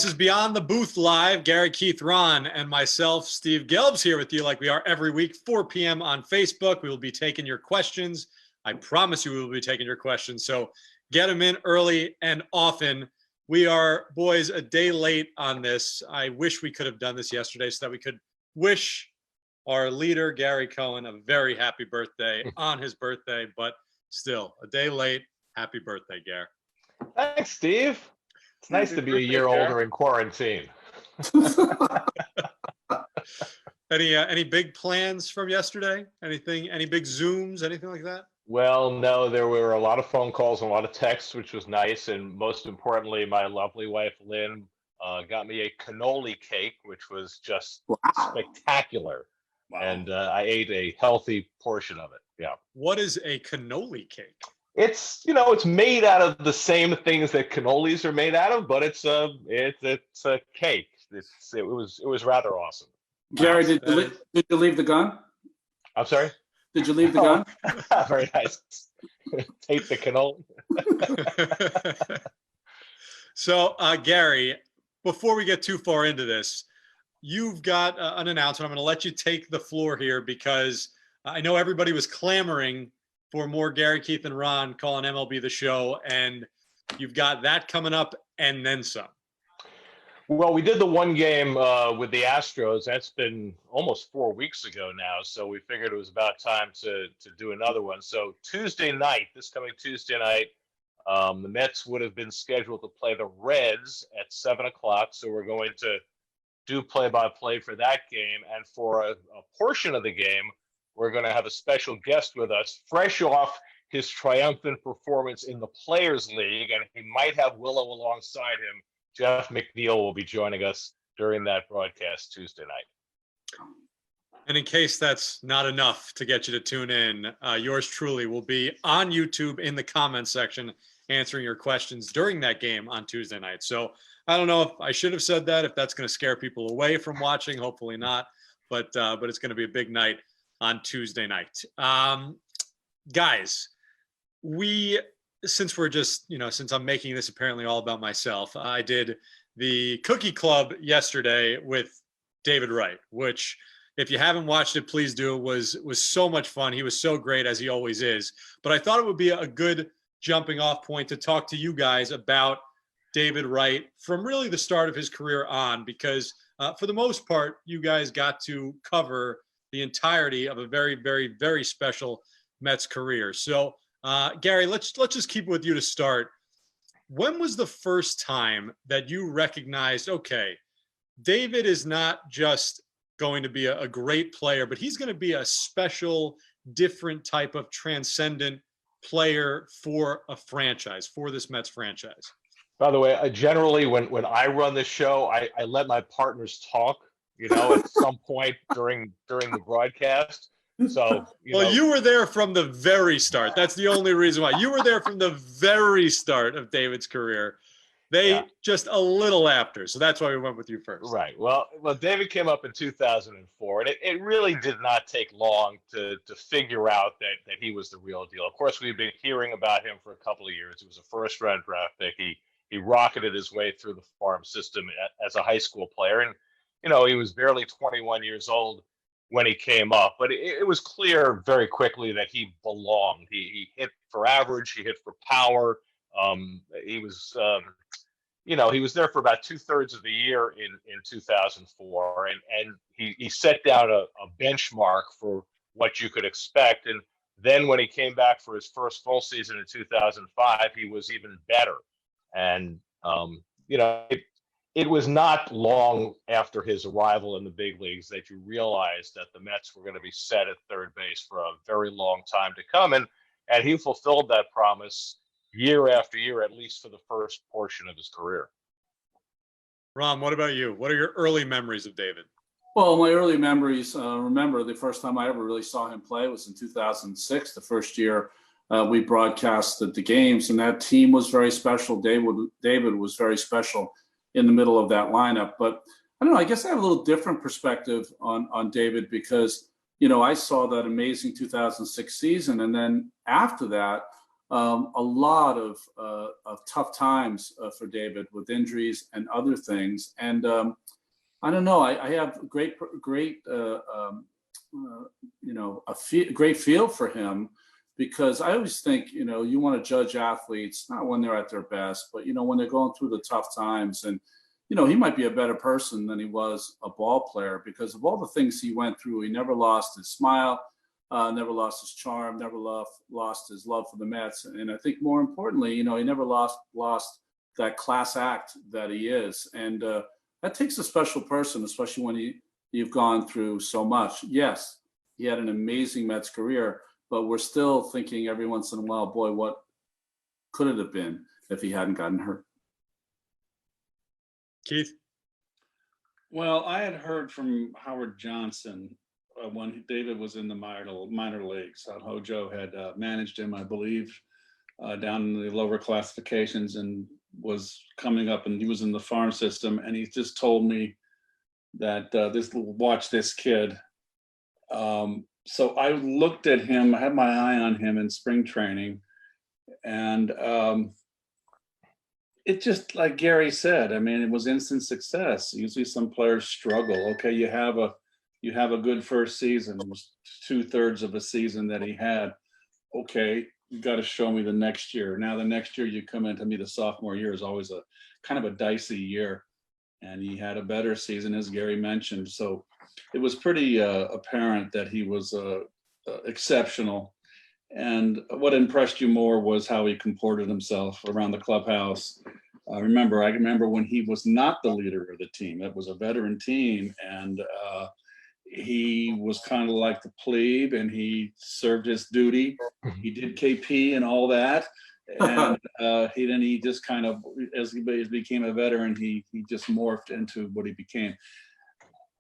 This is Beyond the Booth Live. Gary, Keith, Ron, and myself, Steve Gelbs, here with you like we are every week, 4 p.m. on Facebook. We will be taking your questions. I promise you we will be taking your questions. So get them in early and often. We are, boys, a day late on this. I wish we could have done this yesterday so that we could wish our leader, Gary Cohen, a very happy birthday on his birthday. But still, a day late. Happy birthday, Gary. Thanks, Steve. It's nice to be a year older in quarantine. Any big plans from yesterday? Anything? Any big Zooms? Anything like that? Well, no, there were a lot of phone calls and a lot of texts, which was nice. And most importantly, my lovely wife, Lynn, got me a cannoli cake, which was just spectacular. Wow. And I ate a healthy portion of it. Yeah. What is a cannoli cake? It's, it's made out of the same things that cannolis are made out of, but it's a cake. It was rather awesome. Gary, did you leave the gun? I'm sorry? Did you leave the gun? Very nice. Tape the cannoli. So, Gary, before we get too far into this, you've got an announcement. I'm going to let you take the floor here because I know everybody was clamoring for more Gary, Keith, and Ron calling MLB The Show, and you've got that coming up and then some. Well, we did the one game with the Astros. That's been almost 4 weeks ago now, so we figured it was about time to do another one. So Tuesday night, this coming Tuesday night, the Mets would have been scheduled to play the Reds at 7 o'clock, so we're going to do play-by-play for that game, and for a portion of the game, we're going to have a special guest with us, fresh off his triumphant performance in the Players League, and he might have Willow alongside him. Jeff McNeil will be joining us during that broadcast Tuesday night. And in case that's not enough to get you to tune in, yours truly will be on YouTube in the comments section answering your questions during that game on Tuesday night. So I don't know if I should have said that, if that's going to scare people away from watching. Hopefully not, but it's going to be a big night on Tuesday night. Guys, since I'm making this apparently all about myself, I did the Cookie Club yesterday with David Wright, which if you haven't watched it, please do. It was so much fun. He was so great, as he always is. But I thought it would be a good jumping off point to talk to you guys about David Wright from really the start of his career on, because for the most part, you guys got to cover the entirety of a very, very, very special Mets career. So, Gary, let's just keep it with you to start. When was the first time that you recognized, okay, David is not just going to be a great player, but he's going to be a special, different type of transcendent player for a franchise, for this Mets franchise? By the way, generally when I run the show, I let my partners talk, at some point during the broadcast. So, you were there from the very start. That's the only reason why. You were there from the very start of David's career. Just a little after. So that's why we went with you first. Right. Well, David came up in 2004, and it really did not take long to figure out that he was the real deal. Of course, we've been hearing about him for a couple of years. He was a first-round draft pick. He rocketed his way through the farm system as a high school player. And, he was barely 21 years old when he came up. But it was clear very quickly that he belonged. He hit for average. He hit for power. He was, he was there for about 2/3 of the year in 2004. And he set down a benchmark for what you could expect. And then when he came back for his first full season in 2005, he was even better. And, it was not long after his arrival in the big leagues that you realized that the Mets were going to be set at third base for a very long time to come. And he fulfilled that promise year after year, at least for the first portion of his career. Ron, what about you? What are your early memories of David? Well, my early memories, remember the first time I ever really saw him play was in 2006, the first year we broadcasted the games, and that team was very special. David was very special in the middle of that lineup. But I don't know, I guess I have a little different perspective on David because, I saw that amazing 2006 season. And then after that, a lot of tough times for David with injuries and other things. And I don't know. I have great great feel for him, because I always think, you want to judge athletes not when they're at their best, but when they're going through the tough times. And he might be a better person than he was a ball player, because of all the things he went through. He never lost his smile, never lost his charm, never lost his love for the Mets. And I think more importantly, he never lost that class act that he is. And that takes a special person, especially when you've gone through so much. Yes, he had an amazing Mets career, but we're still thinking every once in a while, boy, what could it have been if he hadn't gotten hurt? Keith? Well, I had heard from Howard Johnson when David was in the minor leagues. Hojo had managed him, I believe, down in the lower classifications, and was coming up, and he was in the farm system. And he just told me that watch this kid. So I looked at him. I had my eye on him in spring training, and it just, like Gary said, I mean, it was instant success. Usually some players struggle. Okay, you have a good first season. It was 2/3 of a season that he had. Okay, you got to show me the next year. Now the next year you come into me, the sophomore year is always a kind of a dicey year. And he had a better season, as Gary mentioned. So it was pretty apparent that he was exceptional. And what impressed you more was how he comported himself around the clubhouse. I remember when he was not the leader of the team. It was a veteran team, and he was kind of like the plebe, and he served his duty. He did KP and all that. And he just kind of, as he became a veteran, he just morphed into what he became.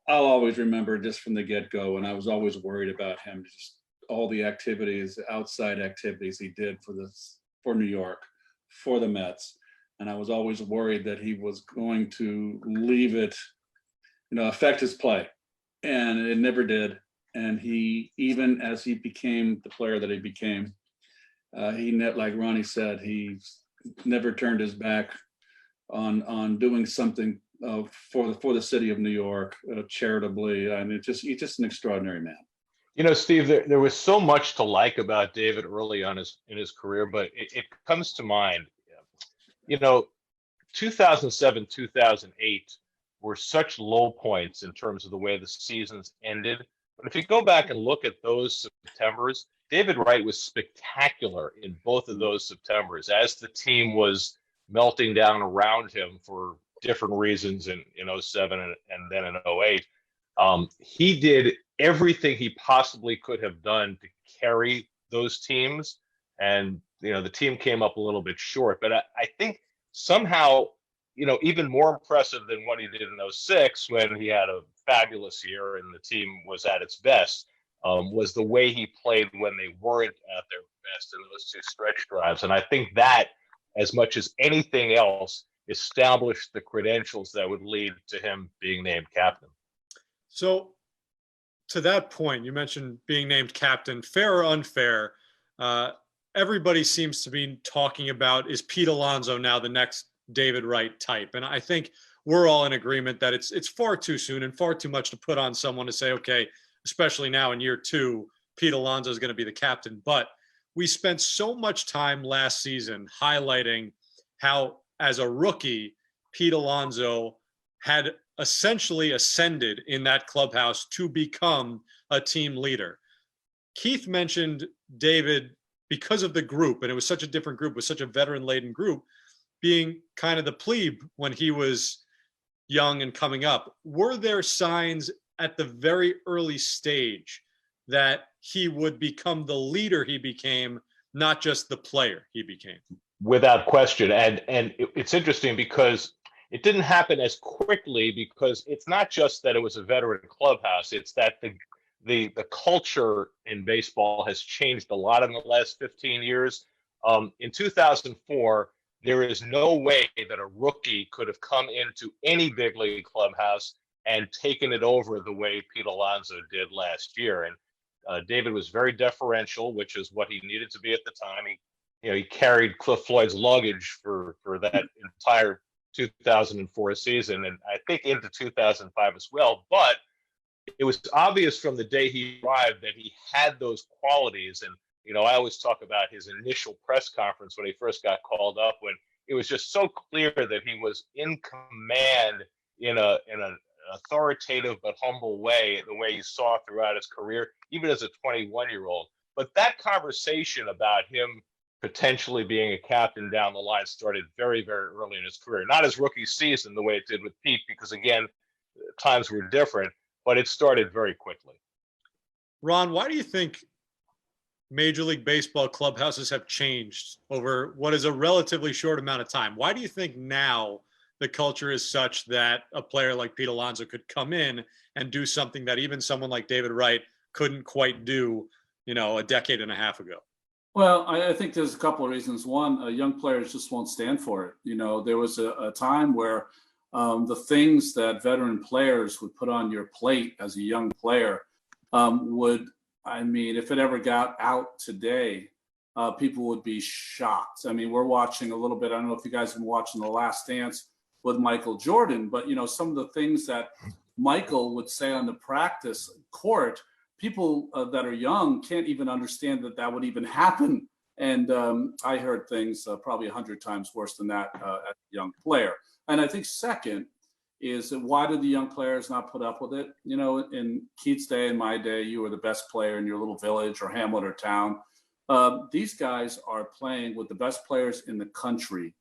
I'll always remember just from the get-go, and I was always worried about him, just all the activities, outside activities he did for New York, for the Mets. And I was always worried that he was going to leave it, affect his play. And it never did. And even as he became the player that he became, like Ronnie said, he never turned his back on doing something for the city of New York, charitably. I mean, he's just an extraordinary man. Steve, there was so much to like about David early on in his career, but it comes to mind, 2007, 2008 were such low points in terms of the way the seasons ended. But if you go back and look at those Septembers, David Wright was spectacular in both of those Septembers as the team was melting down around him for different reasons in 07 and then in 08. He did everything he possibly could have done to carry those teams. And, the team came up a little bit short. But I think somehow, even more impressive than what he did in 06 when he had a fabulous year and the team was at its best, was the way he played when they weren't at their best in those two stretch drives. And I think that, as much as anything else, established the credentials that would lead to him being named captain. So to that point, you mentioned being named captain. Fair or unfair, everybody seems to be talking about, is Pete Alonso now the next David Wright type? And I think we're all in agreement that it's far too soon and far too much to put on someone to say, okay, especially now in year 2, Pete Alonso is going to be the captain. But we spent so much time last season highlighting how, as a rookie, Pete Alonso had essentially ascended in that clubhouse to become a team leader. Keith mentioned David, because of the group, and it was such a different group, with such a veteran-laden group, being kind of the plebe when he was young and coming up. Were there signs at the very early stage that he would become the leader he became, not just the player he became? Without question. And it's interesting because it didn't happen as quickly, because it's not just that it was a veteran clubhouse, it's that the culture in baseball has changed a lot in the last 15 years. In 2004, there is no way that a rookie could have come into any big league clubhouse and taken it over the way Pete Alonso did last year. And David was very deferential, which is what he needed to be at the time. he carried Cliff Floyd's luggage for that entire 2004 season, and I think into 2005 as well. But it was obvious from the day he arrived that he had those qualities. And I always talk about his initial press conference when he first got called up, when it was just so clear that he was in command in an authoritative but humble way, the way you saw throughout his career, even as a 21-year-old. But that conversation about him potentially being a captain down the line started very, very early in his career. Not his rookie season the way it did with Pete, because again, times were different, but it started very quickly. Ron, why do you think Major League Baseball clubhouses have changed over what is a relatively short amount of time? Why do you think now the culture is such that a player like Pete Alonso could come in and do something that even someone like David Wright couldn't quite do, a decade and a half ago? Well, I think there's a couple of reasons. One, young players just won't stand for it. There was a time where the things that veteran players would put on your plate as a young player if it ever got out today, people would be shocked. We're watching a little bit. I don't know if you guys have been watching The Last Dance with Michael Jordan, but some of the things that Michael would say on the practice court, people that are young can't even understand that would even happen. And I heard things probably 100 times worse than that as a young player. And I think second is, why do the young players not put up with it? In Keith's day, in my day, you were the best player in your little village or hamlet or town. These guys are playing with the best players in the country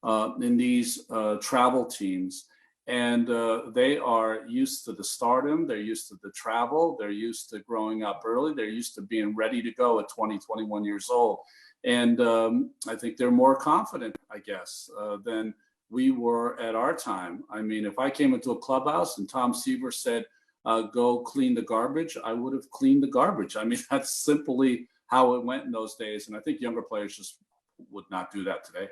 in these travel teams. And they are used to the stardom. They're used to the travel. They're used to growing up early. They're used to being ready to go at 20, 21 years old. And I think they're more confident, I guess, than we were at our time. If I came into a clubhouse and Tom Seaver said, go clean the garbage, I would have cleaned the garbage. That's simply how it went in those days. And I think younger players just would not do that today.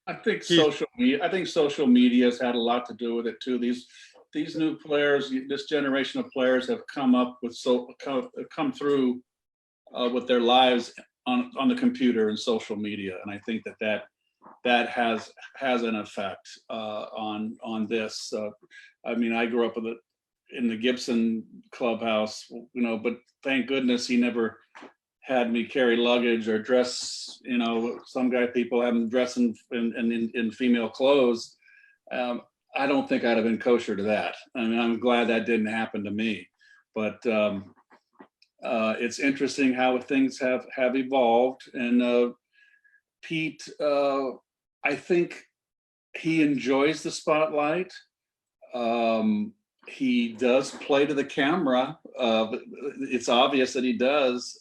I think social media has had a lot to do with it too. These new players, this generation of players have come through with their lives on the computer and social media, and I think that has an effect on this. I grew up in the Gibson clubhouse, but thank goodness he never had me carry luggage or dress. Some people have them dressing in female clothes. I don't think I'd have been kosher to that. I'm glad that didn't happen to me. But it's interesting how things have evolved. And Pete, I think he enjoys the spotlight. He does play to the camera. It's obvious that he does.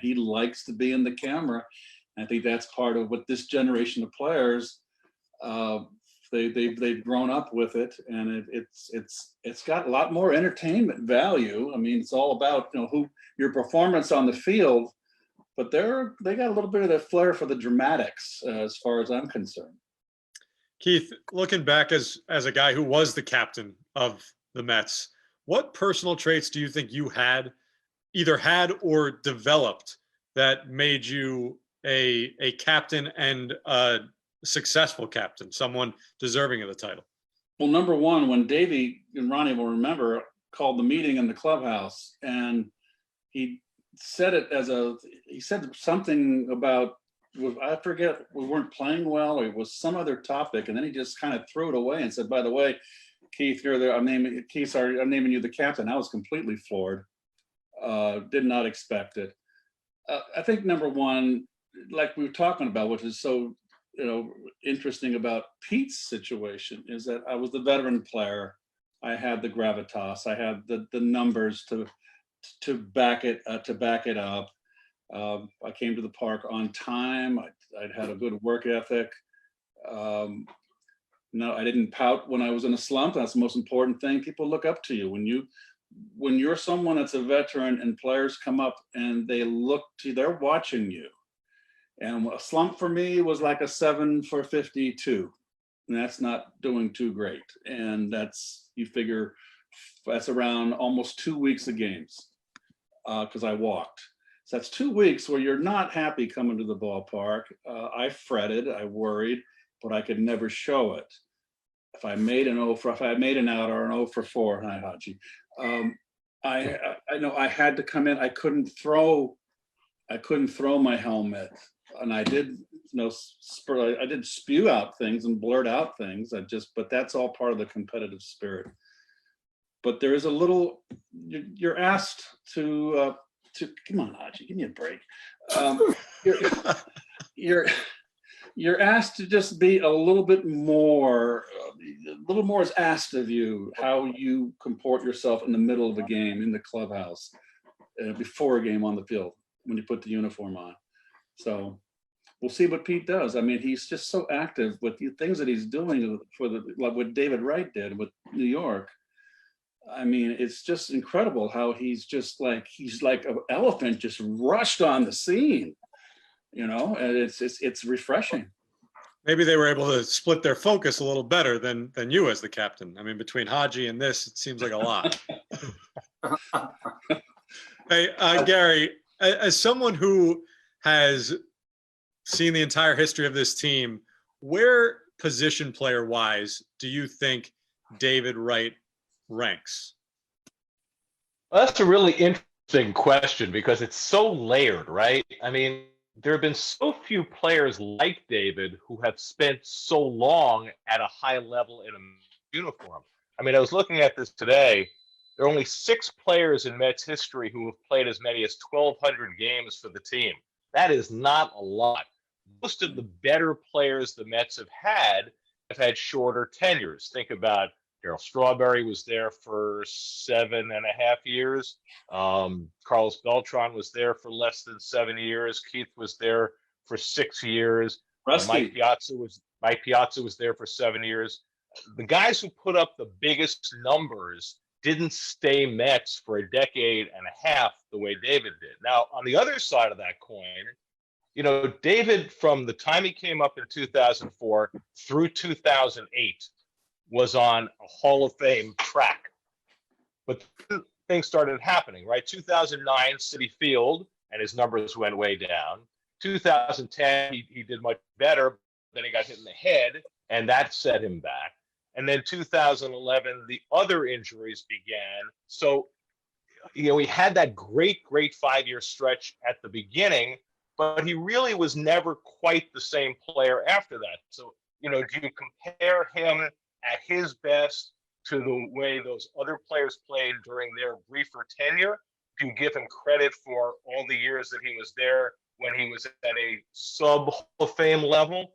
He likes to be in the camera. I think that's part of what this generation of players, they've grown up with it, and it's got a lot more entertainment value. It's all about who your performance on the field, but they got a little bit of the flair for the dramatics as far as I'm concerned. Keith, looking back as a guy who was the captain of the Mets, what personal traits do you think you either had or developed that made you a captain and a successful captain, someone deserving of the title? Well, number one, when Davey and Ronnie will remember, called the meeting in the clubhouse, and he said something about, I forget, we weren't playing well, or it was some other topic, and then he just kind of threw it away and said, by the way, Keith, I'm naming you the captain. I was completely floored. Did not expect it. I think number one, like we were talking about, which is so interesting about Pete's situation, is that I was the veteran player. I had the gravitas. I had the numbers to back it up. I came to the park on time. I'd had a good work ethic. No, I didn't pout when I was in a slump. That's the most important thing. People look up to you when you're someone that's a veteran, and players come up and they look to you, they're watching you. And a slump for me was like a 7 for 52. And that's not doing too great. And you figure that's around almost 2 weeks of games because I walked. So that's 2 weeks where you're not happy coming to the ballpark. I fretted, I worried, but I could never show it. If I made an if I made an out or an 0 for 4, hi Haji, I know I had to come in. I couldn't throw my helmet, and I did, I did spew out things and blurt out things. But that's all part of the competitive spirit. But there is a little, you're asked to come on, Haji, give me a break. You're asked to just be a little bit more. A little more is asked of you, how you comport yourself in the middle of a game in the clubhouse, before a game on the field when you put the uniform on. So we'll see what Pete does. I mean, he's just so active with the things that he's doing like what David Wright did with New York. I mean, it's just incredible how he's like an elephant just rushed on the scene, and it's refreshing. Maybe they were able to split their focus a little better than you as the captain. I mean, between Haji and this, it seems like a lot. Hey, Gary, as someone who has seen the entire history of this team, where position player wise do you think David Wright ranks? Well, that's a really interesting question because it's so layered, right? I mean, there have been so few players like David who have spent so long at a high level in a uniform. I mean, I was looking at this today. There are only 6 players in Mets history who have played as many as 1,200 games for the team. That is not a lot. Most of the better players the Mets have had shorter tenures. Think about Darryl Strawberry was there for 7.5 years. Carlos Beltran was there for less than 7 years. Keith was there for 6 years. Mike Piazza was there for 7 years. The guys who put up the biggest numbers didn't stay Mets for a decade and a half the way David did. Now, on the other side of that coin, David, from the time he came up in 2004 through 2008, was on a Hall of Fame track. But things started happening, right? 2009, Citi Field, and his numbers went way down. 2010, he did much better. Then he got hit in the head, and that set him back. And then 2011, the other injuries began. So, he had that great 5-year stretch at the beginning, but he really was never quite the same player after that. So, do you compare him at his best to the way those other players played during their briefer tenure? Do you give him credit for all the years that he was there when he was at a sub-Hall of Fame level?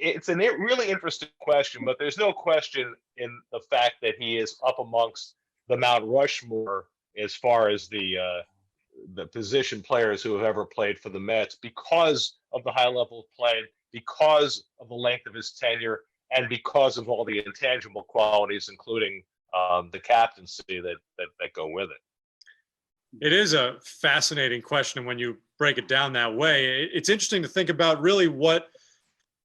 It's a really interesting question, but there's no question in the fact that he is up amongst the Mount Rushmore as far as the position players who have ever played for the Mets because of the high level of play, because of the length of his tenure, and because of all the intangible qualities, including the captaincy that go with it. It is a fascinating question when you break it down that way. It's interesting to think about really what,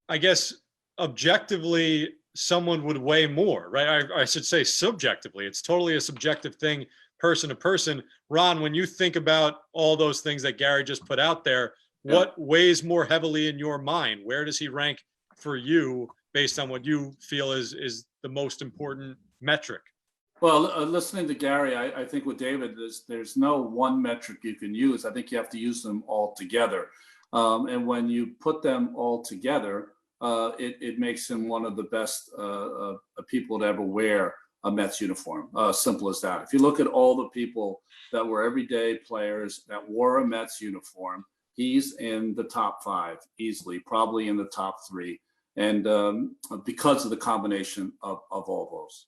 I guess, objectively someone would weigh more, right? I should say subjectively. It's totally a subjective thing, person to person. Ron, when you think about all those things that Gary just put out there, what weighs more heavily in your mind? Where does he rank for you based on what you feel is the most important metric? Well, listening to Gary, I think with David, there's no one metric you can use. I think you have to use them all together. And when you put them all together, it makes him one of the best people to ever wear a Mets uniform. Simple as that. If you look at all the people that were everyday players that wore a Mets uniform, he's in the top 5 easily, probably in the top 3. And because of the combination of all those.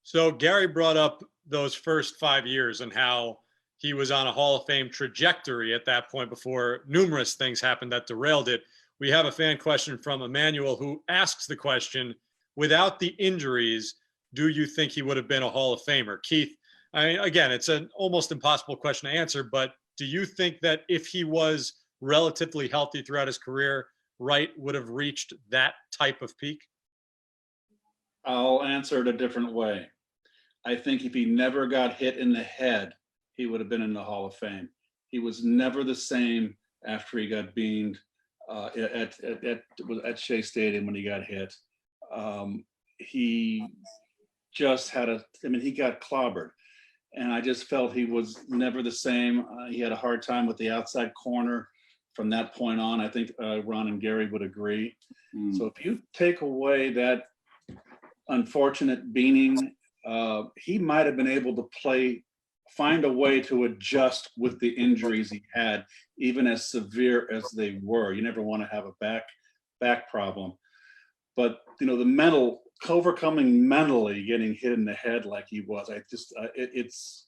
So Gary brought up those first 5 years and how he was on a Hall of Fame trajectory at that point before numerous things happened that derailed it. We have a fan question from Emmanuel who asks the question, without the injuries, do you think he would have been a Hall of Famer? Keith, I mean, again, it's an almost impossible question to answer, but do you think that if he was relatively healthy throughout his career, Wright would have reached that type of peak? I'll answer it a different way. I think if he never got hit in the head, he would have been in the Hall of Fame. He was never the same after he got beamed at Shea Stadium when he got hit. He just had he got clobbered. And I just felt he was never the same. He had a hard time with the outside corner from that point on. I think Ron and Gary would agree. So if you take away that unfortunate beating, he might have been able to find a way to adjust with the injuries he had, even as severe as they were. You never want to have a back problem. But, the overcoming mentally getting hit in the head like he was, it's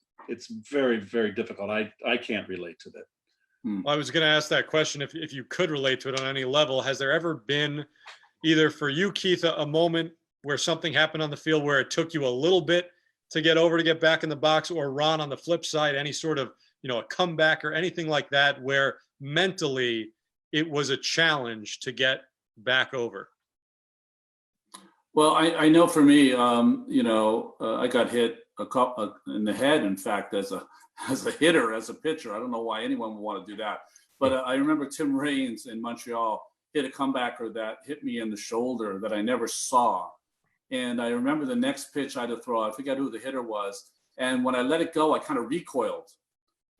very, very difficult. I can't relate to that. Well, I was going to ask that question. If you could relate to it on any level, has there ever been, either for you, Keith, a moment where something happened on the field where it took you a little bit to get back in the box, or Ron, on the flip side, any sort of, a comeback or anything like that where mentally it was a challenge to get back over? Well, I know for me, I got hit in the head, in fact, as a hitter, as a pitcher. I don't know why anyone would want to do that. But I remember Tim Raines in Montreal hit a comebacker that hit me in the shoulder that I never saw. And I remember the next pitch I had to throw, I forget who the hitter was. And when I let it go, I kind of recoiled.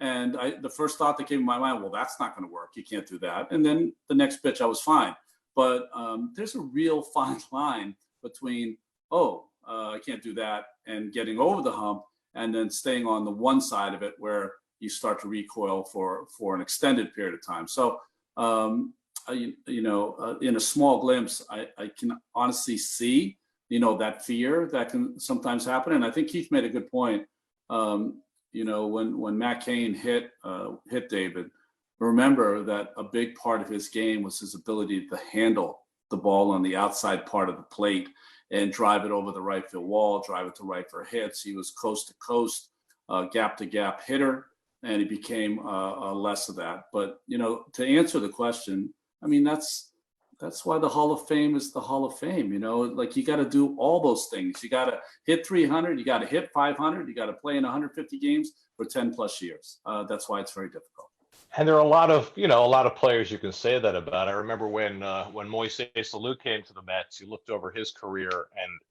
And the first thought that came to my mind, well, that's not going to work. You can't do that. And then the next pitch, I was fine. But there's a real fine line between, I can't do that, and getting over the hump, and then staying on the one side of it where you start to recoil for an extended period of time. So, in a small glimpse, I can honestly see, that fear that can sometimes happen. And I think Keith made a good point. When Matt Cain hit David, remember that a big part of his game was his ability to handle the ball on the outside part of the plate and drive it over the right field wall, drive it to right for hits. He was coast to coast, gap to gap hitter, and he became less of that. But, to answer the question, that's why the Hall of Fame is the Hall of Fame. You got to do all those things. You got to hit 300, you got to hit 500, you got to play in 150 games for 10 plus years. That's why it's very difficult. And there are a lot of players you can say that about. I remember when Moises Alou came to the Mets, you looked over his career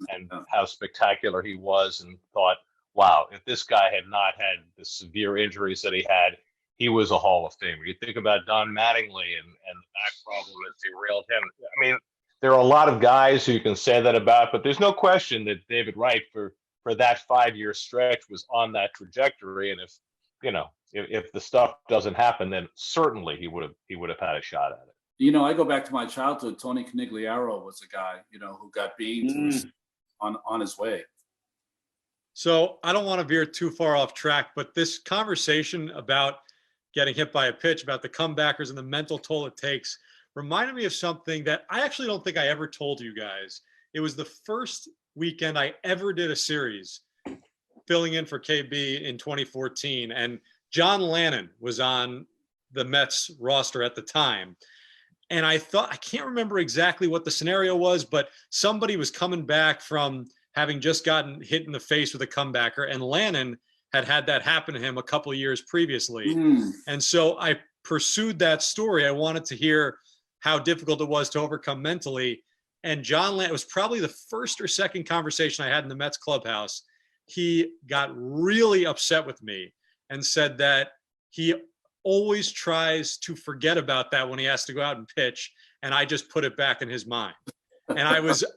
and how spectacular he was, and thought, wow, if this guy had not had the severe injuries that he had, he was a Hall of Famer. You think about Don Mattingly and the back problem that derailed him. There are a lot of guys who you can say that about, but there's no question that David Wright, for that 5-year stretch, was on that trajectory. And if the stuff doesn't happen, then certainly he would have had a shot at it. I go back to my childhood. Tony Conigliaro was a guy, who got beamed on his way. So I don't want to veer too far off track, but this conversation about getting hit by a pitch, about the comebackers and the mental toll it takes, reminded me of something that I actually don't think I ever told you guys. It was the first weekend I ever did a series filling in for KB in 2014. And John Lannon was on the Mets roster at the time. And I can't remember exactly what the scenario was, but somebody was coming back from having just gotten hit in the face with a comebacker, and Lannon had that happen to him a couple of years previously. And so I pursued that story. I wanted to hear how difficult it was to overcome mentally. And John Lannon, it was probably the first or second conversation I had in the Mets clubhouse. He got really upset with me and said that he always tries to forget about that when he has to go out and pitch. And I just put it back in his mind. And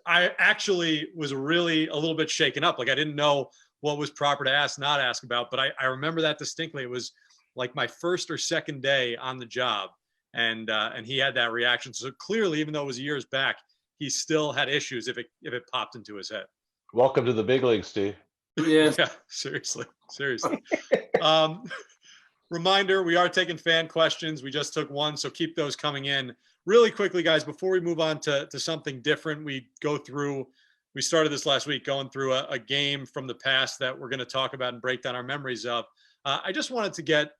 I actually was really a little bit shaken up. Like, I didn't know what was proper to ask, not ask about, but I remember that distinctly. It was like my first or second day on the job, and he had that reaction. So clearly, even though it was years back, he still had issues if it popped into his head. Welcome to the big leagues, Steve. Yeah, seriously. Reminder, we are taking fan questions. We just took one, so keep those coming in. Really quickly, guys, before we move on to something different, we started this last week, going through a game from the past that we're going to talk about and break down our memories of. I just wanted to get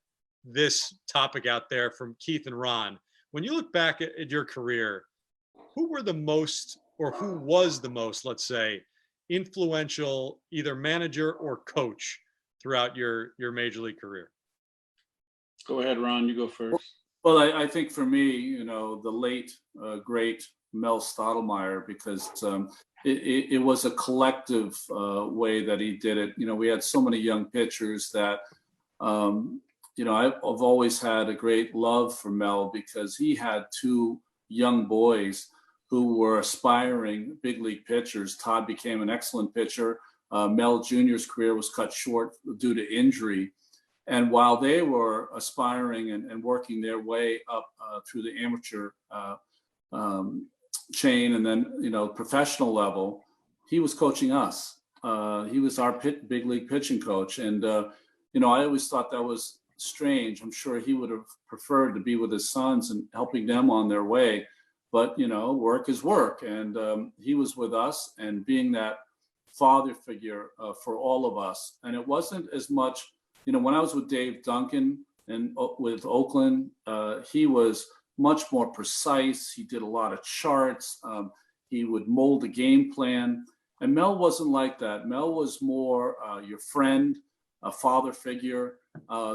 this topic out there from Keith and Ron. When you look back at your career, who was the most, let's say, influential either manager or coach throughout your major league career? Go ahead, Ron, you go first. Well, I think for me, you know, the late, great Mel Stottlemyre, because it was a collective way that he did it. You know, we had so many young pitchers that, you know, I've always had a great love for Mel because he had two young boys who were aspiring big league pitchers. Todd became an excellent pitcher. Mel Jr.'s career was cut short due to injury. And while they were aspiring and working their way up through the amateur chain and then, you know, professional level, he was coaching us. He was our big league pitching coach. And, you know, I always thought that was strange. I'm sure he would have preferred to be with his sons and helping them on their way. But, you know, work is work. And he was with us and being that father figure for all of us. And it wasn't as much, you know, when I was with Dave Duncan and with Oakland, he was much more precise. He did a lot of charts. He would mold a game plan. And Mel wasn't like that. Mel was more your friend, a father figure.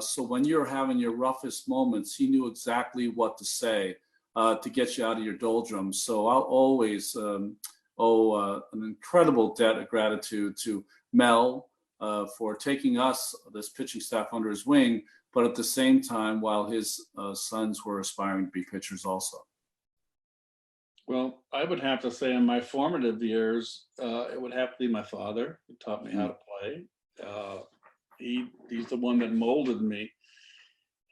So when you're having your roughest moments, he knew exactly what to say to get you out of your doldrums. So I'll always owe an incredible debt of gratitude to Mel for taking us, this pitching staff, under his wing, but at the same time, while his sons were aspiring to be pitchers also. Well, I would have to say in my formative years, it would have to be my father. He taught me how to play. He's the one that molded me.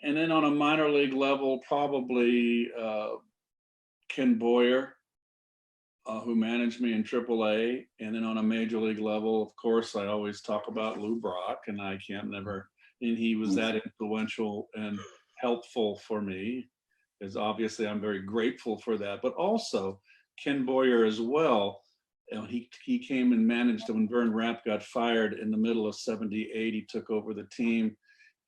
And then on a minor league level, probably Ken Boyer, who managed me in AAA. And then on a major league level, of course, I always talk about Lou Brock, and I can't never, and he was that influential and helpful for me, because obviously I'm very grateful for that. But also Ken Boyer as well. And he came and managed when Vern Rapp got fired in the middle of 78. He took over the team.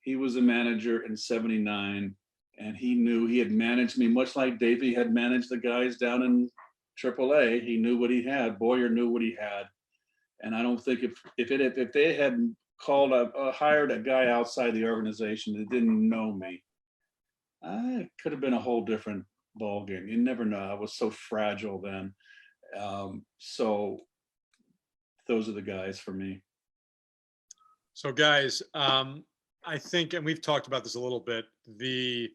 He was a manager in 79, and he knew he had managed me much like Davey had managed the guys down in AAA. He knew what he had. Boyer knew what he had. And I don't think if they had hired a guy outside the organization that didn't know me, it could have been a whole different ballgame. You never know. I was so fragile then. So those are the guys for me. So guys, I think, and we've talked about this a little bit, the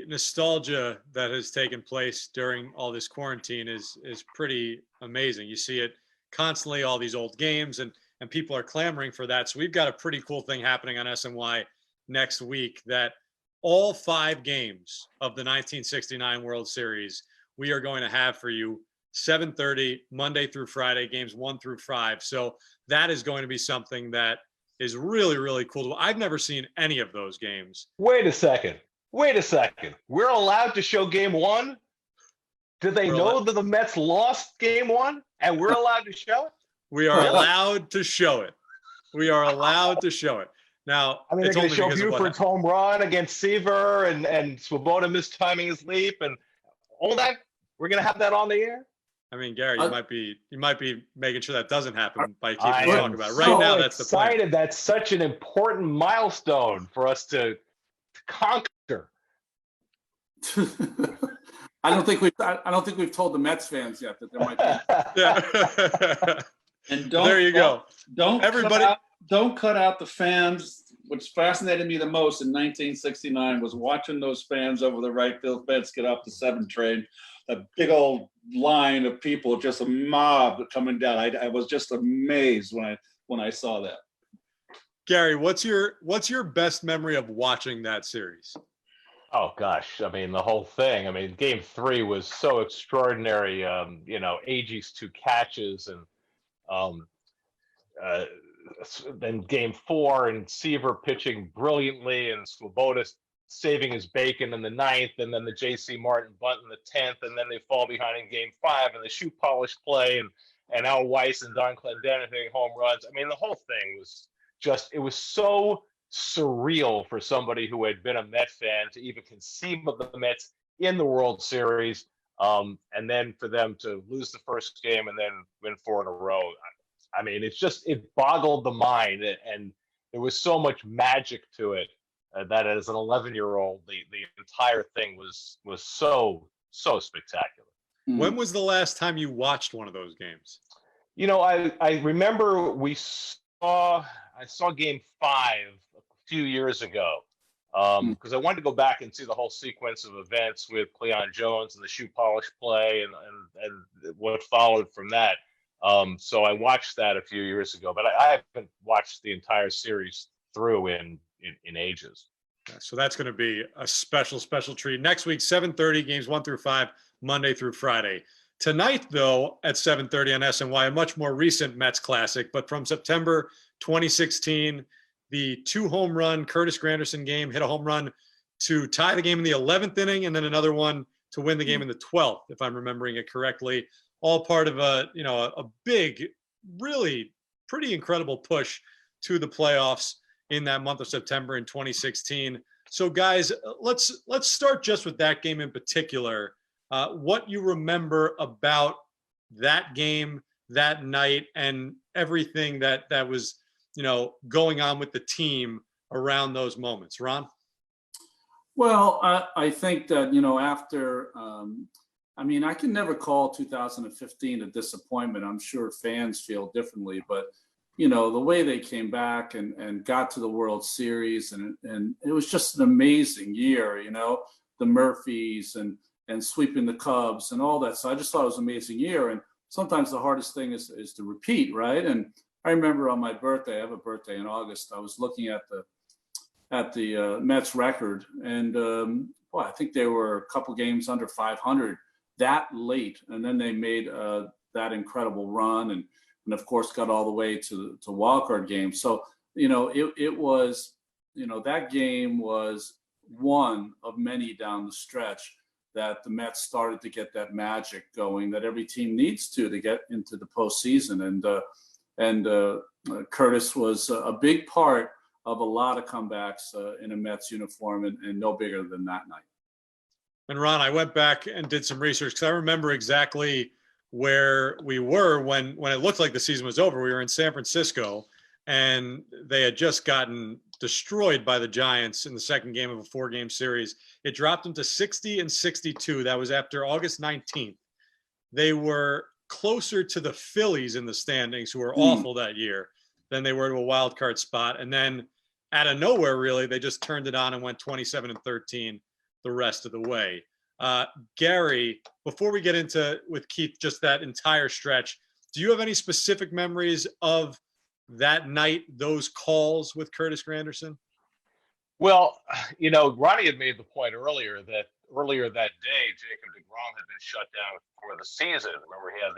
nostalgia that has taken place during all this quarantine is pretty amazing. You see it constantly, all these old games, and people are clamoring for that. So we've got a pretty cool thing happening on SNY next week, that all 5 games of the 1969 World Series we are going to have for you 7:30 Monday through Friday, games 1 through 5. So that is going to be something that is really, really cool. I've never seen any of those games. Wait a second. We're allowed to show game 1? Did they know that the Mets lost game 1 and we're allowed to show it? We are allowed to show it. We are allowed to show it. Now, I mean, they're going to show Buford's home run against Seaver and Swoboda mistiming his leap and all that. We're going to have that on the air. I mean, Gary, you might be making sure that doesn't happen by keeping talking about it. Right now, that's the plan. That's such an important milestone for us to conquer. I don't think we've told the Mets fans yet that there might be. Yeah. And there you go. Don't cut out the fans. Which fascinated me the most in 1969 was watching those fans over the right field fence get off the 7 train. A big old line of people, just a mob coming down. I was just amazed when I saw that. Gary, what's your best memory of watching that series? Oh gosh, I mean the whole thing. I mean, game 3 was so extraordinary. Agey's 2 catches, and then game 4 and Seaver pitching brilliantly, and Swoboda saving his bacon in the 9th, and then the J.C. Martin bunt in the 10th, and then they fall behind in game 5, and the shoe polish play, and Al Weiss and Don Clendenin hitting home runs. I mean, the whole thing was it was so surreal for somebody who had been a Met fan to even conceive of the Mets in the World Series, and then for them to lose the first game and then win 4 in a row. I mean, it boggled the mind, and there was so much magic to it. that as an 11-year-old, the entire thing was so spectacular. When was the last time you watched one of those games? You know, I remember I saw Game 5 a few years ago because I wanted to go back and see the whole sequence of events with Cleon Jones and the shoe polish play and what followed from that. So I watched that a few years ago, but I haven't watched the entire series through in ages. So that's going to be a special treat. Next week, 7:30, games 1 through 5, Monday through Friday. Tonight, though, at 7:30 on SNY, a much more recent Mets classic, but from September 2016, the 2-home run Curtis Granderson game, hit a home run to tie the game in the 11th inning, and then another one to win the game in the 12th, if I'm remembering it correctly. All part of a big, really pretty incredible push to the playoffs in that month of September in 2016. So guys, let's start just with that game in particular. What you remember about that game, that night, and everything that was, going on with the team around those moments. Ron? Well, I think that, after, I can never call 2015 a disappointment. I'm sure fans feel differently, but, the way they came back and got to the World Series, and it was just an amazing year, the Murphys and sweeping the Cubs and all that. So I just thought it was an amazing year. And sometimes the hardest thing is to repeat, right? And I remember on my birthday, I have a birthday in August, I was looking at the Mets record, and I think they were a couple games under 500 that late, and then they made that incredible run, and of course got all the way to wildcard game. So it was, that game was one of many down the stretch that the Mets started to get that magic going that every team needs to get into the postseason, and Curtis was a big part of a lot of comebacks in a Mets uniform, and no bigger than that night. And Ron, I went back and did some research because I remember exactly where we were when it looked like the season was over. We were in San Francisco, and they had just gotten destroyed by the Giants in the second game of a 4-game series. It dropped them to 60-62. That was after August 19th. They were closer to the Phillies in the standings, who were awful that year, than they were to a wild card spot. And then out of nowhere, really, they just turned it on and went 27-13 the rest of the way. Gary, before we get into with Keith, just that entire stretch, do you have any specific memories of that night, those calls with Curtis Granderson? Well, Ronnie had made the point earlier that day, Jacob deGrom had been shut down for the season. Remember, he had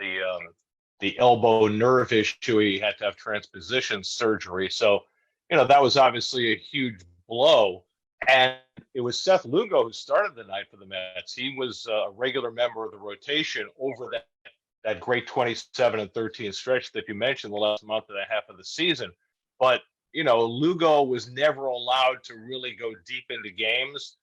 the elbow nerve issue. He had to have transposition surgery. So, that was obviously a huge blow. And it was Seth Lugo who started the night for the Mets. He was a regular member of the rotation over that great 27-13 stretch that you mentioned, the last month and a half of the season. But, Lugo was never allowed to really go deep into games.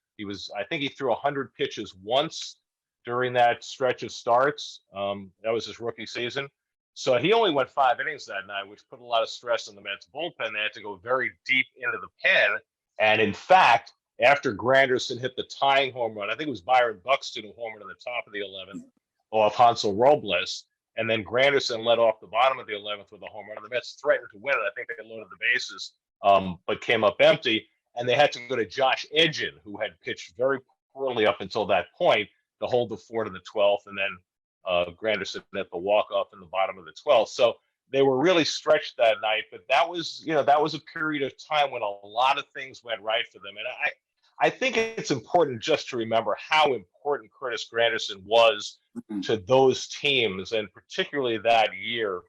I think he threw 100 pitches once during that stretch of starts. That was his rookie season. So he only went 5 innings that night, which put a lot of stress on the Mets bullpen. They had to go very deep into the pen. And in fact, after Granderson hit the tying home run, I think it was Byron Buxton who homered on the top of the 11th off Hansel Robles. And then Granderson led off the bottom of the 11th with a home run. And the Mets threatened to win it. I think they loaded the bases, but came up empty. And they had to go to Josh Edgin, who had pitched very poorly up until that point, to hold the fort in the 12th. And then Granderson at the walk-off in the bottom of the 12th. So they were really stretched that night. But that was a period of time when a lot of things went right for them. And I think it's important just to remember how important Curtis Granderson was to those teams, and particularly that year.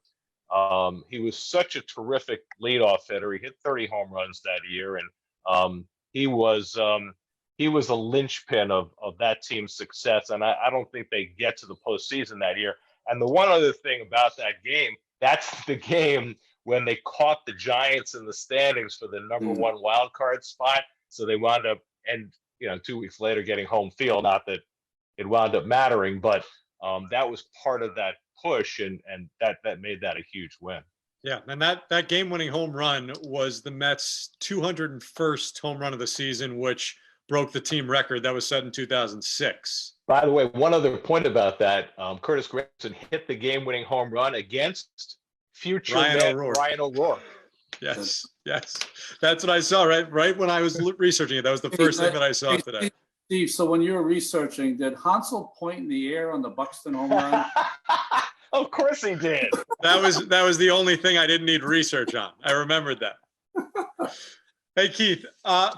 He was such a terrific leadoff hitter. He hit 30 home runs that year, and he was a linchpin of that team's success. And I don't think they get to the postseason that year. And the one other thing about that game, that's the game when they caught the Giants in the standings for the number 1 wild card spot. So they wound up, and 2 weeks later, getting home field. Not that it wound up mattering, but that was part of that push, and that made that a huge win. Yeah, and that game-winning home run was the Mets' 201st home run of the season, which broke the team record that was set in 2006. By the way, one other point about that, Curtis Gregson hit the game-winning home run against future Met Ryan O'Rourke. Yes, that's what I saw. Right when I was researching it, that was the first thing that I saw today. Steve, so when you were researching, did Hansel point in the air on the Buxton home run? Of course he did. That was the only thing I didn't need research on. I remembered that. Hey, Keith,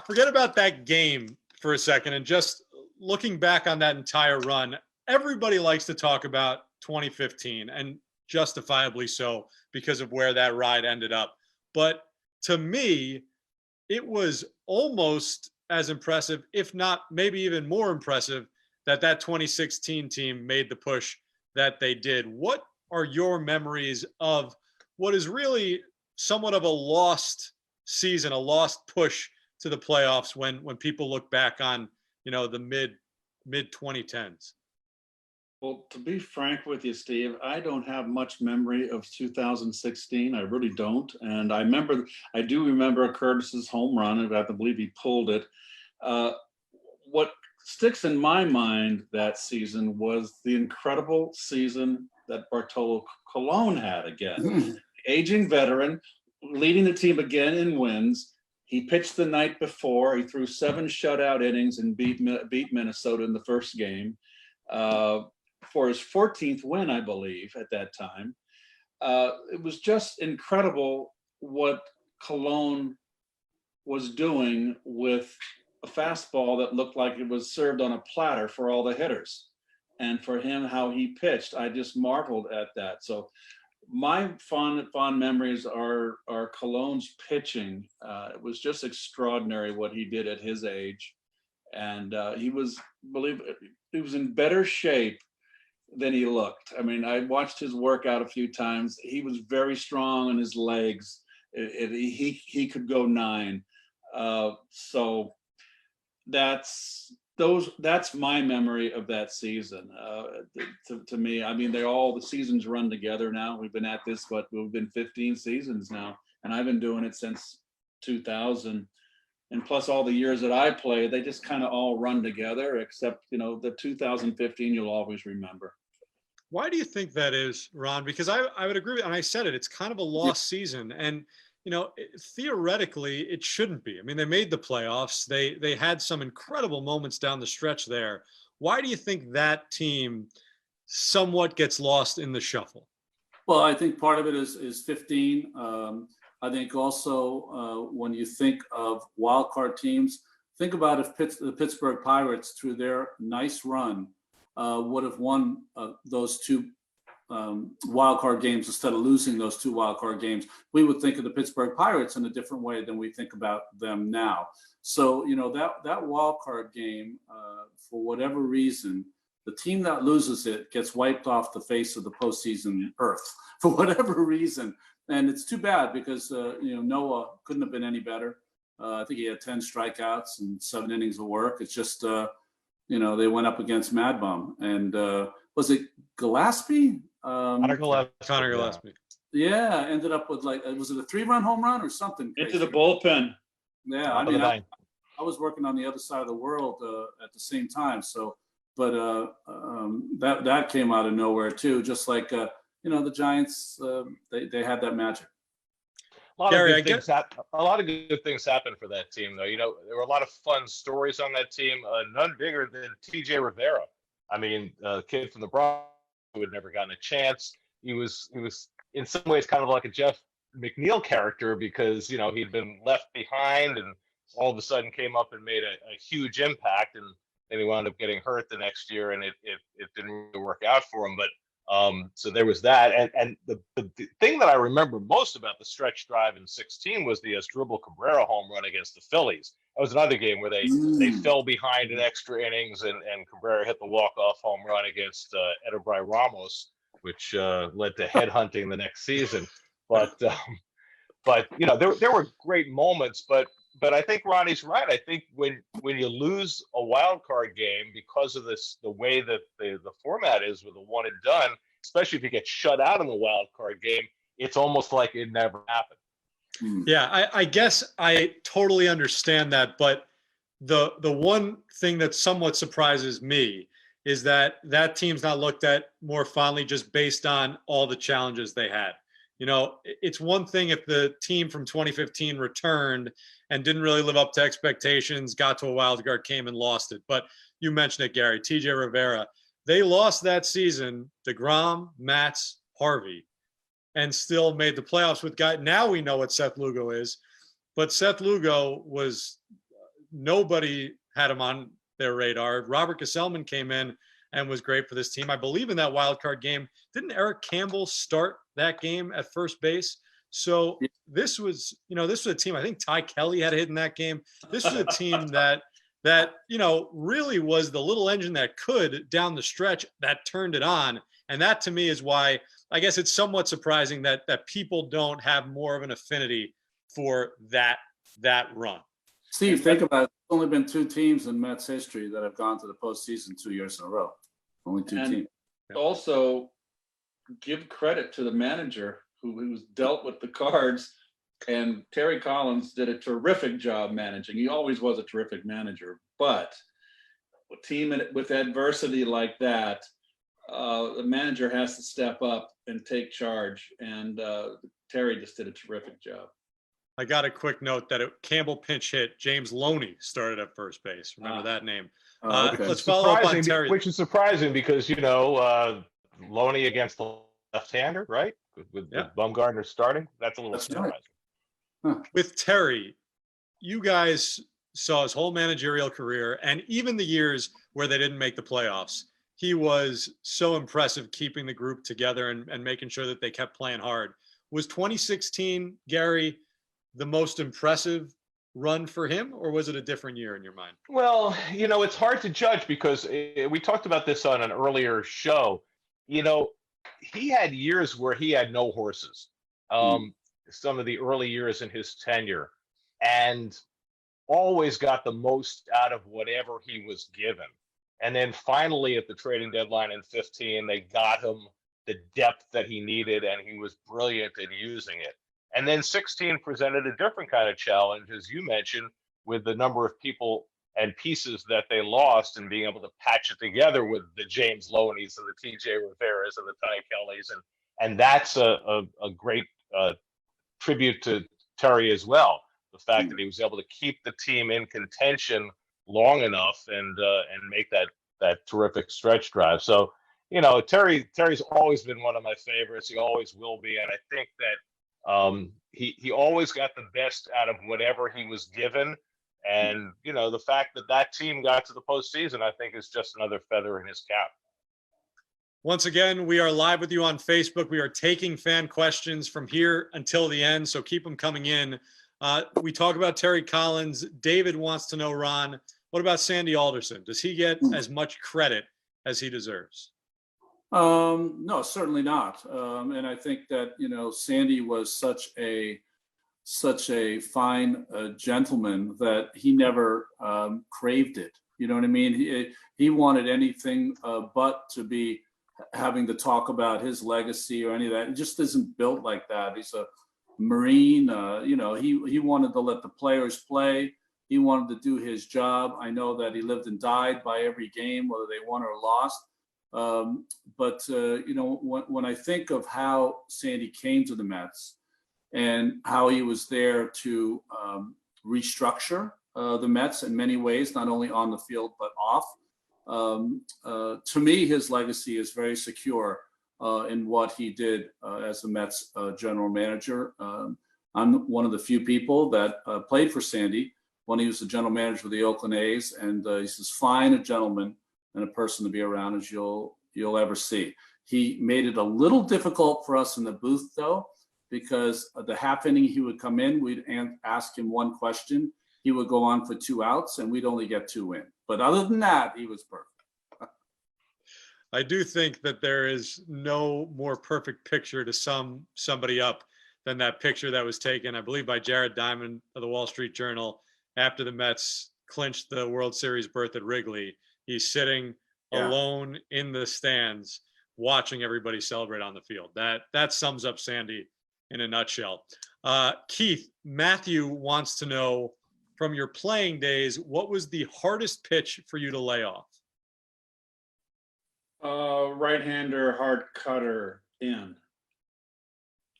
forget about that game for a second and just looking back on that entire run. Everybody likes to talk about 2015, and justifiably so because of where that ride ended up. But to me, it was almost as impressive, if not maybe even more impressive, that 2016 team made the push that they did. What are your memories of what is really somewhat of a lost season, a lost push to the playoffs when people look back on, the mid 2010s? Well, to be frank with you, Steve, I don't have much memory of 2016. I really don't. And I do remember Curtis's home run, and I believe he pulled it. What sticks in my mind that season was the incredible season that Bartolo Colon had again. Aging veteran, leading the team again in wins. He pitched the night before. He threw 7 shutout innings and beat Minnesota in the first game for his 14th win, I believe, at that time. It was just incredible what Colon was doing with a fastball that looked like it was served on a platter for all the hitters. And for him, how he pitched, I just marveled at that. So my fond memories are Colon's pitching. It was just extraordinary what he did at his age. And he was in better shape than he looked. I mean, I watched his workout a few times. He was very strong in his legs. He could go 9. So that's my memory of that season. To me, I mean, the seasons run together now. We've been at this, we've been 15 seasons now, and I've been doing it since 2000. And plus all the years that I played, they just kind of all run together, except, the 2015 you'll always remember. Why do you think that is, Ron? Because I would agree, and I said it's kind of a lost season. And, theoretically, it shouldn't be. I mean, they made the playoffs. They had some incredible moments down the stretch there. Why do you think that team somewhat gets lost in the shuffle? Well, I think part of it is 15. I think also when you think of wild card teams, think about if the Pittsburgh Pirates, through their nice run, would have won those 2 wild card games instead of losing those 2 wild card games. We would think of the Pittsburgh Pirates in a different way than we think about them now. So, that wild card game, for whatever reason, the team that loses it gets wiped off the face of the postseason earth for whatever reason. And it's too bad because, Noah couldn't have been any better. I think he had 10 strikeouts and 7 innings of work. It's just, they went up against Mad Bum. And was it Gillespie? Connor Gillespie. Yeah, ended up with was it a 3-run home run or something crazy? Into the bullpen. Yeah, I mean, I was working on the other side of the world at the same time. So, but that came out of nowhere too, just like, the Giants, they had that magic. A lot of good things happened for that team, though. There were a lot of fun stories on that team. None bigger than T.J. Rivera. I mean, a kid from the Bronx who had never gotten a chance. He was in some ways kind of like a Jeff McNeil character because he'd been left behind and all of a sudden came up and made a huge impact, and then he wound up getting hurt the next year, and it didn't really work out for him. But so there was that, and the thing that I remember most about the stretch drive in 16 was the Asdrubal Cabrera home run against the Phillies. That was another game where they fell behind in extra innings, and Cabrera hit the walk-off home run against Edelbry Ramos, which led to headhunting the next season. But there were great moments, but I think Ronnie's right. I think when you lose a wild card game because of the way that the format is with a one and done, especially if you get shut out in the wild card game, it's almost like it never happened. Yeah, I guess I totally understand that, but the one thing that somewhat surprises me is that that team's not looked at more fondly just based on all the challenges they had. You know, it's one thing if the team from 2015 returned and didn't really live up to expectations, got to a wild card, came and lost it. But you mentioned it, Gary, TJ Rivera. They lost that season, DeGrom, Matz, Harvey, and still made the playoffs with guys. Now we know what Seth Lugo is, but Seth Lugo was nobody had him on their radar. Robert Gesellman came in and was great for this team. I believe in that wild card game. Didn't Eric Campbell start that game at first base? So this was, this was a team. I think Ty Kelly had a hit in that game. This was a team that really was the little engine that could down the stretch that turned it on. And that to me is why I guess it's somewhat surprising that people don't have more of an affinity for that run. Steve, think about it. There's only been 2 teams in Mets history that have gone to the postseason 2 years in a row. Only 2 teams. Also, give credit to the manager who's dealt with the cards. And Terry Collins did a terrific job managing. He always was a terrific manager. But a team with adversity like that, the manager has to step up and take charge. And Terry just did a terrific job. I got a quick note that Campbell pinch hit. James Loney started at first base. Remember that name. Okay. Let's follow up on Terry. Which is surprising because, Loney against the left-hander, right? With Bumgarner starting. That's a little surprising. Huh. With Terry, you guys saw his whole managerial career and even the years where they didn't make the playoffs. He was so impressive keeping the group together and making sure that they kept playing hard. Was 2016, Gary, the most impressive run for him, or was it a different year in your mind? Well, it's hard to judge because we talked about this on an earlier show. He had years where he had no horses. Some of the early years in his tenure, and always got the most out of whatever he was given. And then finally at the trading deadline in 15, they got him the depth that he needed, and he was brilliant at using it. And then 16 presented a different kind of challenge, as you mentioned, with the number of people and pieces that they lost and being able to patch it together with the James Loneys and the TJ Riveras and the Ty Kellys. And that's a great tribute to Terry as well. The fact that he was able to keep the team in contention long enough and make that terrific stretch drive. So, Terry's always been one of my favorites. He always will be. And I think that he always got the best out of whatever he was given. And, the fact that team got to the postseason, I think is just another feather in his cap. Once again, we are live with you on Facebook. We are taking fan questions from here until the end, so keep them coming in. We talk about Terry Collins. David wants to know, Ron, what about Sandy Alderson? Does he get as much credit as he deserves? No, certainly not. And I think that, Sandy was such a fine gentleman that he never craved it. You know what I mean? He wanted anything but to be having to talk about his legacy or any of that. It just isn't built like that. He's a Marine. He wanted to let the players play. He wanted to do his job. I know that he lived and died by every game, whether they won or lost. But when I think of how Sandy came to the Mets and how he was there to restructure the Mets in many ways, not only on the field but off, to me, his legacy is very secure in what he did as the Mets general manager. I'm one of the few people that played for Sandy when he was the general manager of the Oakland A's, and he's as fine a gentleman and a person to be around as you'll ever see. He made it a little difficult for us in the booth, though, because the half inning he would come in, we'd ask him one question, he would go on for 2 outs, and we'd only get 2 in. But other than that, he was perfect. I do think that there is no more perfect picture to sum somebody up than that picture that was taken, I believe, by Jared Diamond of the Wall Street Journal after the Mets clinched the World Series berth at Wrigley. He's sitting alone in the stands watching everybody celebrate on the field. That sums up Sandy in a nutshell. Keith, Matthew wants to know, from your playing days, what was the hardest pitch for you to lay off? Right-hander, hard cutter in.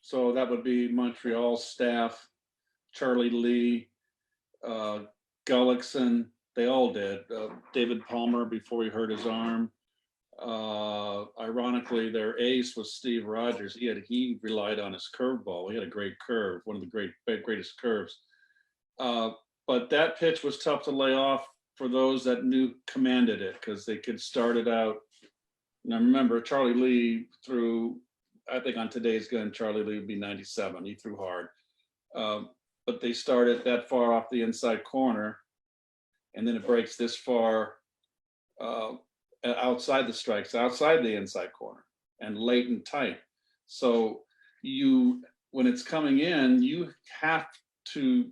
So that would be Montreal staff, Charlie Lee, Gullickson. They all did. David Palmer before he hurt his arm. Ironically, their ace was Steve Rogers. He relied on his curveball. He had a great curve, one of the greatest curves. But that pitch was tough to lay off for those that commanded it, because they could start it out. And I remember Charlie Lee threw, I think on today's gun, Charlie Lee would be 97. He threw hard. But they started that far off the inside corner, and then it breaks this far outside the strikes, outside the inside corner, and late and tight. So when it's coming in, you have to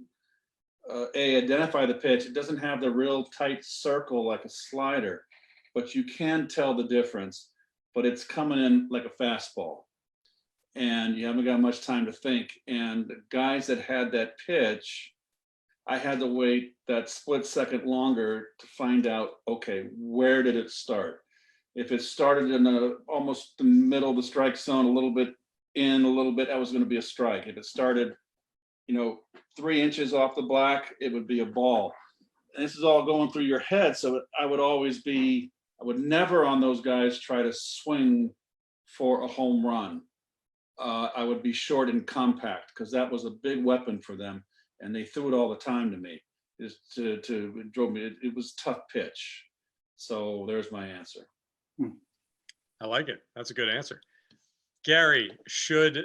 identify the pitch. It doesn't have the real tight circle like a slider, but you can tell the difference. But it's coming in like a fastball, and you haven't got much time to think. And the guys that had that pitch, I had to wait that split second longer to find out, okay, where did it start? If it started in almost the middle of the strike zone, a little bit in, a little bit, that was going to be a strike. If it started, 3 inches off the black, it would be a ball. And this is all going through your head. So I would never on those guys try to swing for a home run. I would be short and compact, because that was a big weapon for them. And they threw it all the time to me. It drove me. It was tough pitch. So there's my answer. I like it. That's a good answer. Gary,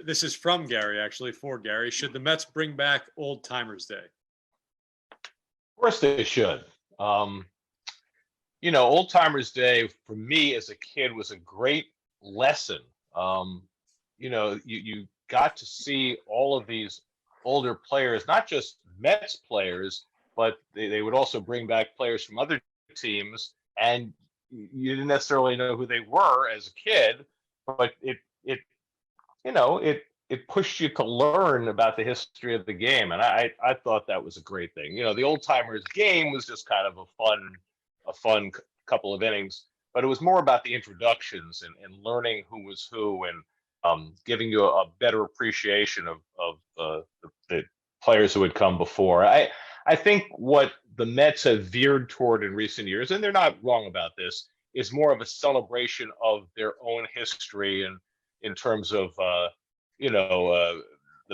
this is from Gary, actually, for Gary. Should the Mets bring back Old Timers Day? Of course they should. Old Timers Day for me as a kid was a great lesson. You got to see all of these older players, not just Mets players, but they would also bring back players from other teams, and you didn't necessarily know who they were as a kid, but it pushed you to learn about the history of the game, and I thought that was a great thing. The Old Timers game was just kind of a fun couple of innings, but it was more about the introductions and learning who was who, and giving you a better appreciation of the players who had come before. I think what the Mets have veered toward in recent years, and they're not wrong about this, is more of a celebration of their own history, and in terms of the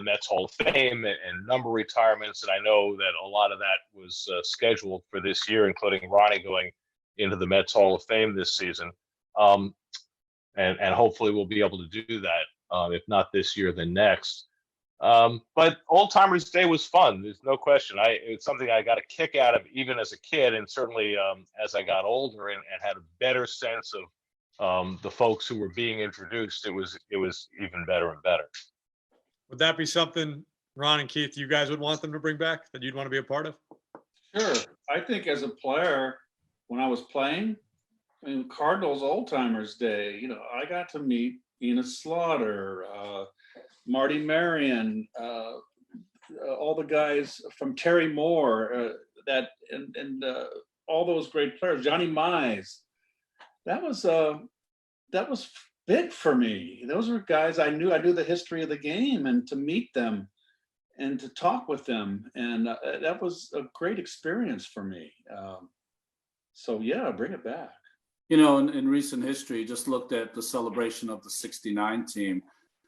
Mets Hall of Fame and number retirements. And I know that a lot of that was scheduled for this year, including Ronnie going into the Mets Hall of Fame this season. And hopefully we'll be able to do that. If not this year, then next. But Old Timers Day was fun. There's no question. It's something I got a kick out of even as a kid, and certainly as I got older and had a better sense of the folks who were being introduced. It was even better and better. Would that be something, Ron and Keith, you guys would want them to bring back, that you'd want to be a part of? Sure. I think as a player, when I was playing, Cardinals Old Timers Day, I got to meet Enos Slaughter, Marty Marion, all the guys from Terry Moore, and all those great players, Johnny Mize. That was big for me. Those were guys I knew the history of the game, and to meet them and to talk with them, and that was a great experience for me. So yeah, bring it back. In recent history, just looked at the celebration of the '69 team.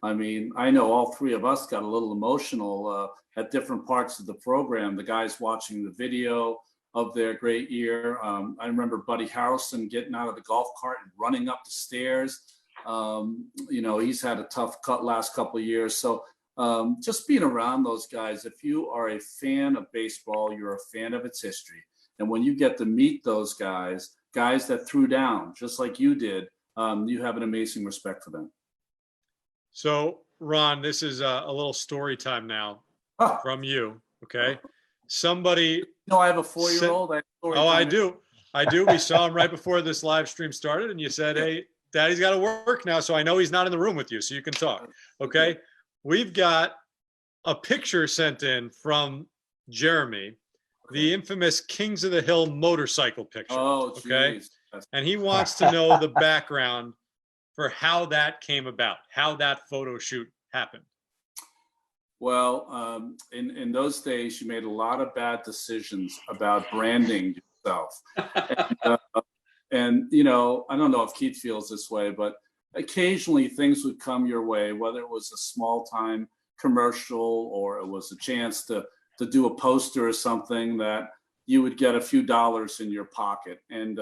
I know all three of us got a little emotional at different parts of the program. The guys watching the video of their great year. I remember Buddy Harrelson getting out of the golf cart and running up the stairs. He's had a tough last couple of years. So just being around those guys, if you are a fan of baseball, you're a fan of its history. And when you get to meet those guys that threw down, just like you did, you have an amazing respect for them. So, Ron, this is a little story time now from you, okay? Somebody... I have a 4-year-old. I do. We saw him right before this live stream started, and you said, hey, Daddy's got to work now, so I know he's not in the room with you, so you can talk, okay? we've got a picture sent in from Jeremy, the infamous Kings of the Hill motorcycle picture. Oh, okay. geez. And he wants to know the background for how that came about, how that photo shoot happened. Well, in those days, you made a lot of bad decisions about branding yourself. And, you know, I don't know if Keith feels this way, but occasionally things would come your way, whether it was a small time commercial or it was a chance to do a poster or something that you would get a few dollars in your pocket. And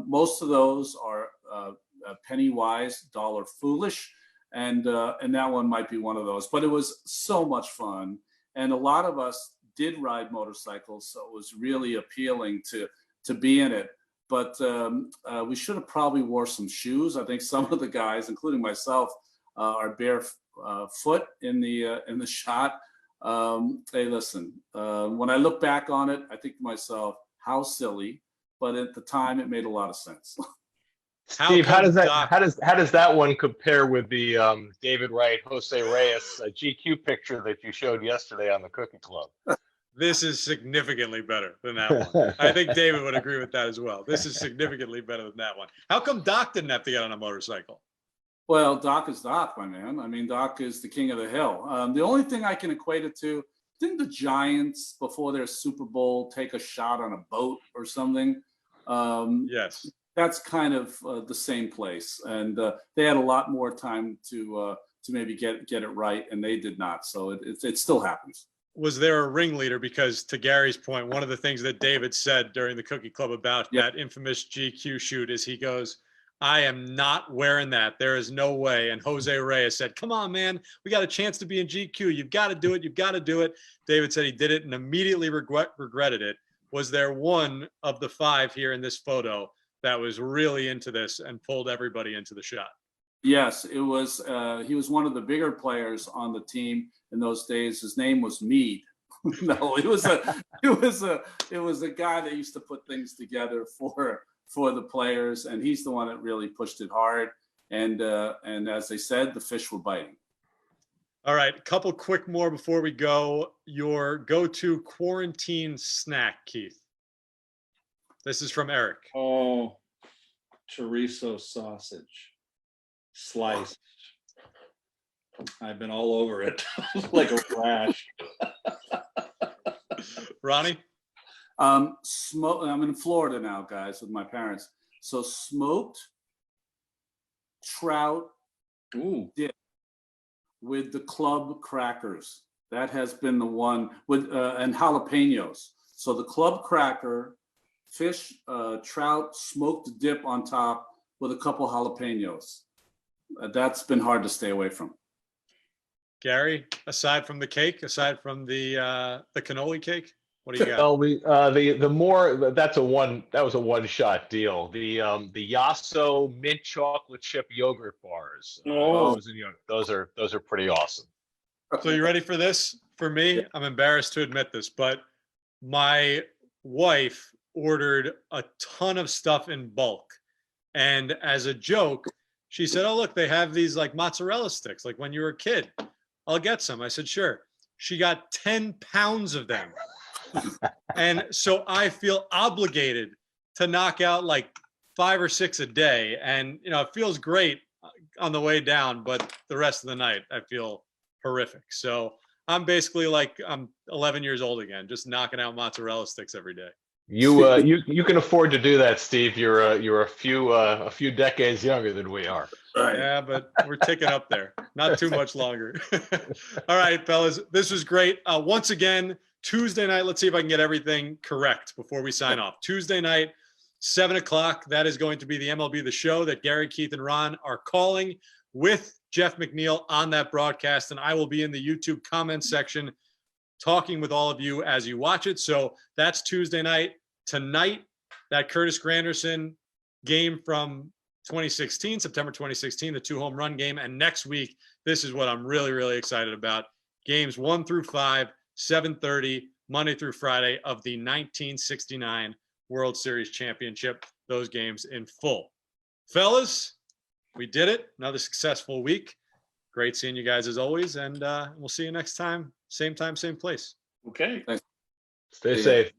most of those are penny wise, dollar foolish. And that one might be one of those, but it was so much fun. And a lot of us did ride motorcycles, so it was really appealing to be in it. But we should have probably wore some shoes. I think some of the guys, including myself, are barefoot in the shot. Hey, listen, when I look back on it, I think to myself, how silly. But at the time, it made a lot of sense. Steve, how does that one compare with the David Wright, Jose Reyes GQ picture that you showed yesterday on the Cookie Club? This is significantly better than that one. I think David would agree with that as well. This is significantly better than that one. How come Doc didn't have to get on a motorcycle? Well, Doc is Doc, my man. I mean, Doc is the king of the hill. The only thing I can equate it to, didn't the Giants, before their Super Bowl, take a shot on a boat or something? Yes. That's kind of the same place. And they had a lot more time to maybe get it right, and they did not. So it still happens. Was there a ringleader? Because to Gary's point, one of the things that David said during the Cookie Club about that infamous GQ shoot is he goes, I am not wearing that. There is no way. And Jose Reyes said, come on, man, we got a chance to be in GQ. You've got to do it. You've got to do it. David said he did it and immediately regretted it. Was there one of the five here in this photo that was really into this and pulled everybody into the shot? Yes, it was. He was one of the bigger players on the team in those days. His name was Mead. No, it was a guy that used to put things together for the players, and he's the one that really pushed it hard. And as they said, the fish were biting. All right, a couple quick more before we go. Your go-to quarantine snack, Keith. This is from Eric. Oh, chorizo sausage. Sliced. I've been all over it like a rash. Ronnie? I'm in Florida now, guys, with my parents. So smoked trout dip with the club crackers. That has been the one with and jalapenos. So the club cracker, fish, trout, smoked dip on top with a couple jalapenos. That's been hard to stay away from. Gary, aside from the cake, aside from the cannoli cake, what do you got? Well, that was a one-shot deal. The Yasso mint chocolate chip yogurt bars. Those are pretty awesome. So you ready for this? For me, I'm embarrassed to admit this, but my wife ordered a ton of stuff in bulk. And as a joke, she said, oh, look, they have these like mozzarella sticks, like when you were a kid. I'll get some. I said, sure. She got 10 pounds of them. And so I feel obligated to knock out like 5 or 6 a day. And, you know, it feels great on the way down, but the rest of the night, I feel horrific. So I'm basically like, I'm 11 years old again, just knocking out mozzarella sticks every day. You can afford to do that, Steve. You're a few decades younger than we are. Right. Yeah, but we're ticking up there. Not too much longer. All right, fellas, this was great. Once again, Tuesday night. Let's see if I can get everything correct before we sign off. Tuesday night, 7 o'clock. That is going to be the MLB The Show that Gary, Keith, and Ron are calling with Jeff McNeil on that broadcast, and I will be in the YouTube comment section talking with all of you as you watch it. So that's Tuesday night. Tonight, that Curtis Granderson game from 2016, September 2016, the 2 home run game. And next week, this is what I'm really, really excited about. Games 1 through 5, 7:30, Monday through Friday of the 1969 World Series Championship. Those games in full. Fellas, we did it. Another successful week. great seeing you guys as always, and we'll see you next time, same place. Okay. Stay Yeah. safe.